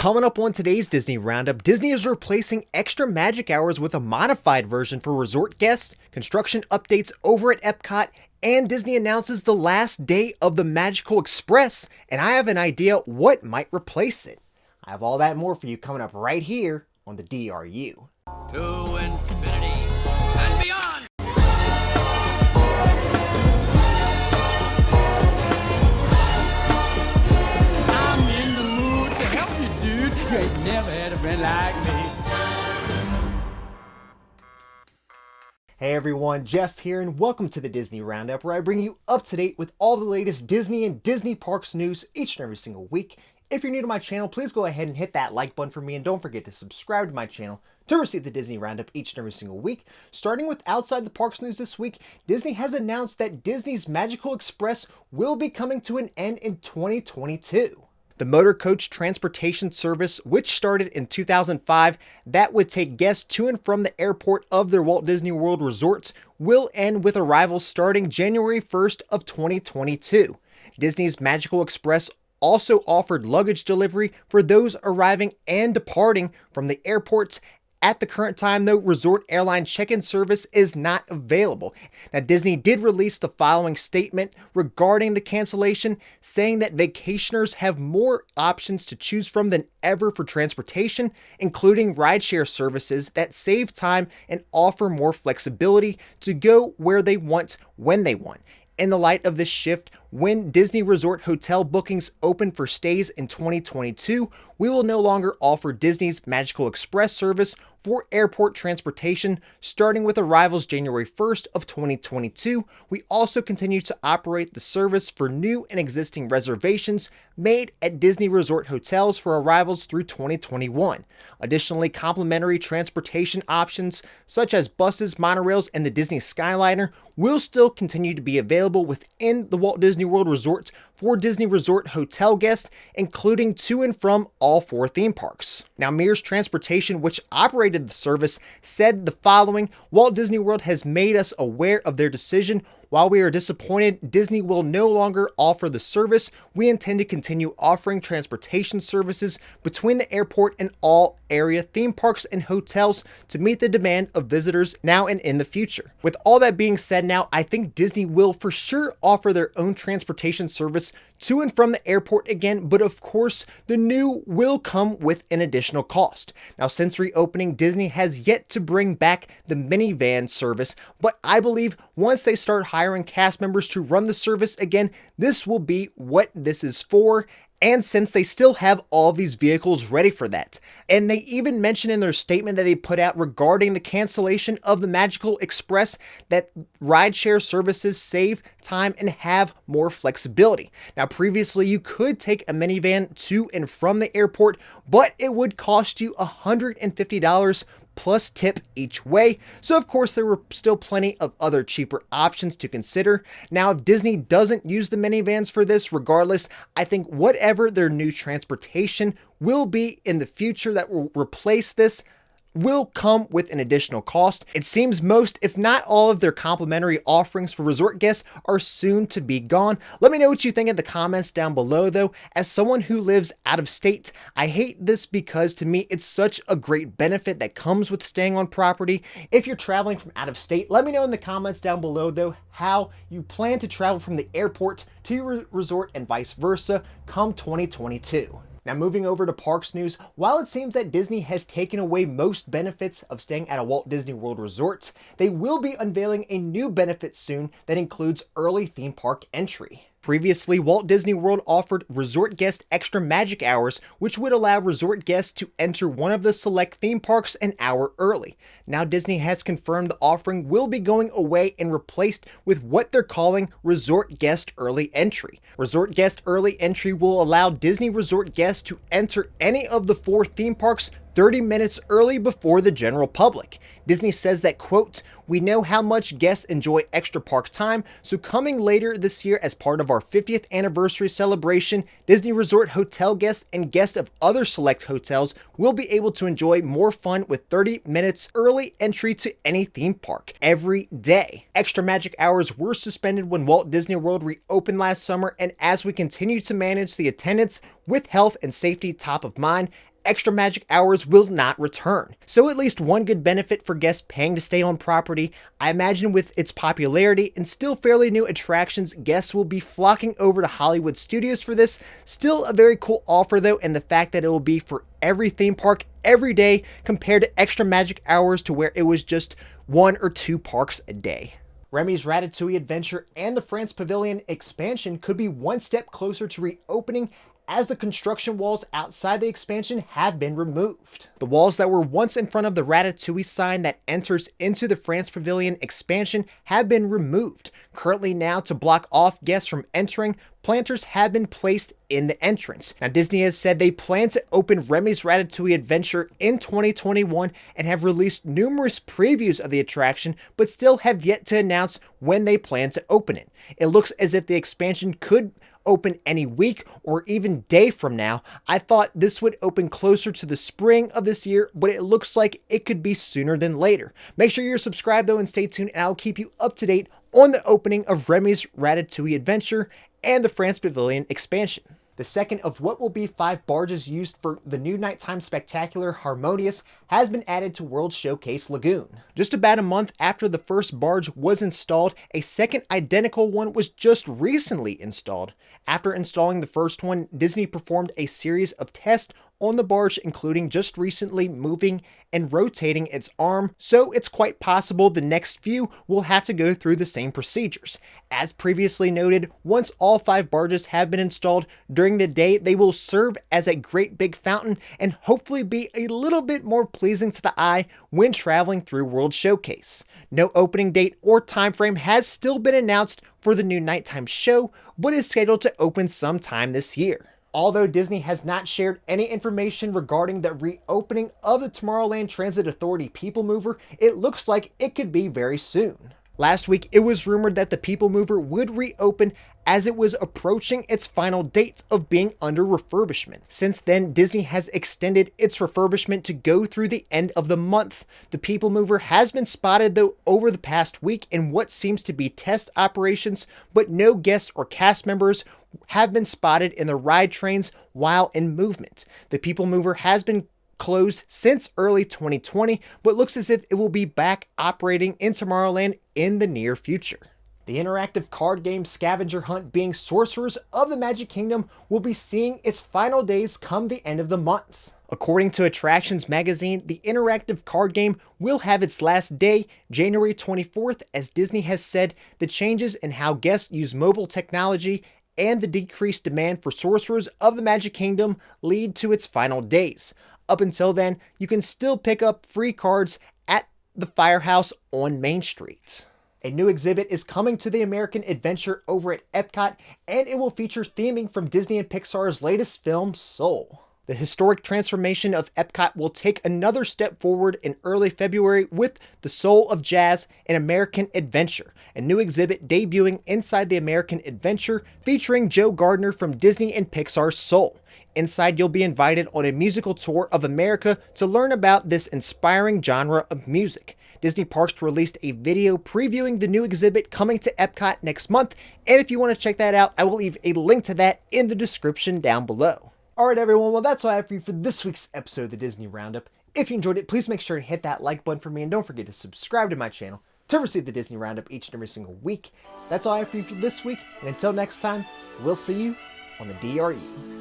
Coming up on today's Disney Roundup, Disney is replacing extra magic hours with a modified version for resort guests, construction updates over at EPCOT, and Disney announces the last day of the Magical Express, and I have an idea what might replace it. I have all that and more for you coming up right here on the DRU. To infinity and beyond! I'm in the mood to help you, dude. You ain't never had a friend like me. Hey everyone, Jeff here, and welcome to the Disney Roundup, where I bring you up to date with all the latest Disney and Disney Parks news each and every single week. If you're new to my channel, please go ahead and hit that like button for me, and don't forget to subscribe to my channel to receive the Disney Roundup each and every single week. Starting with outside the parks news this week, Disney has announced that Disney's Magical Express will be coming to an end in 2022. The motor coach transportation service, which started in 2005, that would take guests to and from the airport of their Walt Disney World resorts, will end with arrivals starting January 1st of 2022. Disney's Magical Express also offered luggage delivery for those arriving and departing from the airports. At the current time, though, resort airline check-in service is not available. Now, Disney did release the following statement regarding the cancellation, saying that vacationers have more options to choose from than ever for transportation, including rideshare services that save time and offer more flexibility to go where they want, when they want. In the light of this shift, when Disney Resort hotel bookings open for stays in 2022, we will no longer offer Disney's Magical Express service for airport transportation, starting with arrivals January 1st of 2022. We also continue to operate the service for new and existing reservations made at Disney Resort hotels for arrivals through 2021. Additionally, complimentary transportation options such as buses, monorails, and the Disney Skyliner will still continue to be available within the Walt Disney World Resort for Disney Resort hotel guests, including to and from all four theme parks. Now, Mears Transportation, which operated the service, said the following: Walt Disney World has made us aware of their decision. While we are disappointed Disney will no longer offer the service, we intend to continue offering transportation services between the airport and all area theme parks and hotels to meet the demand of visitors now and in the future. With all that being said now, I think Disney will for sure offer their own transportation service to and from the airport again, but of course, the new will come with an additional cost. Now, since reopening, Disney has yet to bring back the minivan service, but I believe once they start hiring cast members to run the service again, this will be what this is for. And since they still have all these vehicles ready for that. And they even mentioned in their statement that they put out regarding the cancellation of the Magical Express that rideshare services save time and have more flexibility. Now, previously you could take a minivan to and from the airport, but it would cost you $150 plus tip each way. So of course there were still plenty of other cheaper options to consider. Now, if Disney doesn't use the minivans for this, regardless, I think whatever their new transportation will be in the future that will replace this will come with an additional cost. It seems most, if not all, of their complimentary offerings for resort guests are soon to be gone. Let me know what you think in the comments down below, though. As someone who lives out of state, I hate this because to me it's such a great benefit that comes with staying on property. If you're traveling from out of state, let me know in the comments down below, though, how you plan to travel from the airport to your resort and vice versa come 2022. Now, moving over to parks news, while it seems that Disney has taken away most benefits of staying at a Walt Disney World resort, they will be unveiling a new benefit soon that includes early theme park entry. Previously, Walt Disney World offered resort guest extra magic hours, which would allow resort guests to enter one of the select theme parks an hour early. Now, Disney has confirmed the offering will be going away and replaced with what they're calling Resort Guest Early Entry. Resort Guest Early Entry will allow Disney resort guests to enter any of the four theme parks 30 minutes early before the general public. Disney says that, quote, "We know how much guests enjoy extra park time, so coming later this year as part of our 50th anniversary celebration, Disney Resort hotel guests and guests of other select hotels will be able to enjoy more fun with 30 minutes early entry to any theme park every day." Extra magic hours were suspended when Walt Disney World reopened last summer, and as we continue to manage the attendance with health and safety top of mind, extra magic hours will not return. So at least one good benefit for guests paying to stay on property. I imagine with its popularity and still fairly new attractions, guests will be flocking over to Hollywood Studios for this. Still a very cool offer though, and the fact that it will be for every theme park every day compared to extra magic hours to where it was just 1 or 2 parks a day. Remy's Ratatouille Adventure and the France Pavilion expansion could be one step closer to reopening as the construction walls outside the expansion have been removed. The walls that were once in front of the Ratatouille sign that enters into the France Pavilion expansion have been removed. Currently now, to block off guests from entering, planters have been placed in the entrance. Now, Disney has said they plan to open Remy's Ratatouille Adventure in 2021 and have released numerous previews of the attraction, but still have yet to announce when they plan to open it. It looks as if the expansion could open any week or even day from now. I thought this would open closer to the spring of this year, but it looks like it could be sooner than later. Make sure you're subscribed though and stay tuned, and I'll keep you up to date on the opening of Remy's Ratatouille Adventure and the France Pavilion expansion. The second of what will be 5 barges used for the new nighttime spectacular Harmonious has been added to World Showcase Lagoon. Just about a month after the first barge was installed, a second identical one was just recently installed. After installing the first one, Disney performed a series of tests on the barge, including just recently moving and rotating its arm, so it's quite possible the next few will have to go through the same procedures. As previously noted, once all 5 barges have been installed during the day, they will serve as a great big fountain and hopefully be a little bit more pleasing to the eye when traveling through World Showcase. No opening date or time frame has still been announced for the new nighttime show, but is scheduled to open sometime this year. Although Disney has not shared any information regarding the reopening of the Tomorrowland Transit Authority People Mover, it looks like it could be very soon. Last week, it was rumored that the People Mover would reopen as it was approaching its final dates of being under refurbishment. Since then, Disney has extended its refurbishment to go through the end of the month. The People Mover has been spotted though over the past week in what seems to be test operations, but no guests or cast members have been spotted in the ride trains while in movement. The People Mover has been closed since early 2020, but looks as if it will be back operating in Tomorrowland in the near future. The interactive card game scavenger hunt being Sorcerers of the Magic Kingdom will be seeing its final days come the end of the month. According to Attractions Magazine, the interactive card game will have its last day, January 24th, as Disney has said the changes in how guests use mobile technology and the decreased demand for Sorcerers of the Magic Kingdom lead to its final days. Up until then, you can still pick up free cards at the Firehouse on Main Street. A new exhibit is coming to the American Adventure over at EPCOT, and it will feature theming from Disney and Pixar's latest film, Soul. The historic transformation of EPCOT will take another step forward in early February with The Soul of Jazz, an American Adventure, a new exhibit debuting inside the American Adventure featuring Joe Gardner from Disney and Pixar's Soul. Inside, you'll be invited on a musical tour of America to learn about this inspiring genre of music. Disney Parks released a video previewing the new exhibit coming to EPCOT next month, and if you want to check that out, I will leave a link to that in the description down below. Alright everyone, well that's all I have for you for this week's episode of the Disney Roundup. If you enjoyed it, please make sure to hit that like button for me, and don't forget to subscribe to my channel to receive the Disney Roundup each and every single week. That's all I have for you for this week, and until next time, we'll see you on the DRU.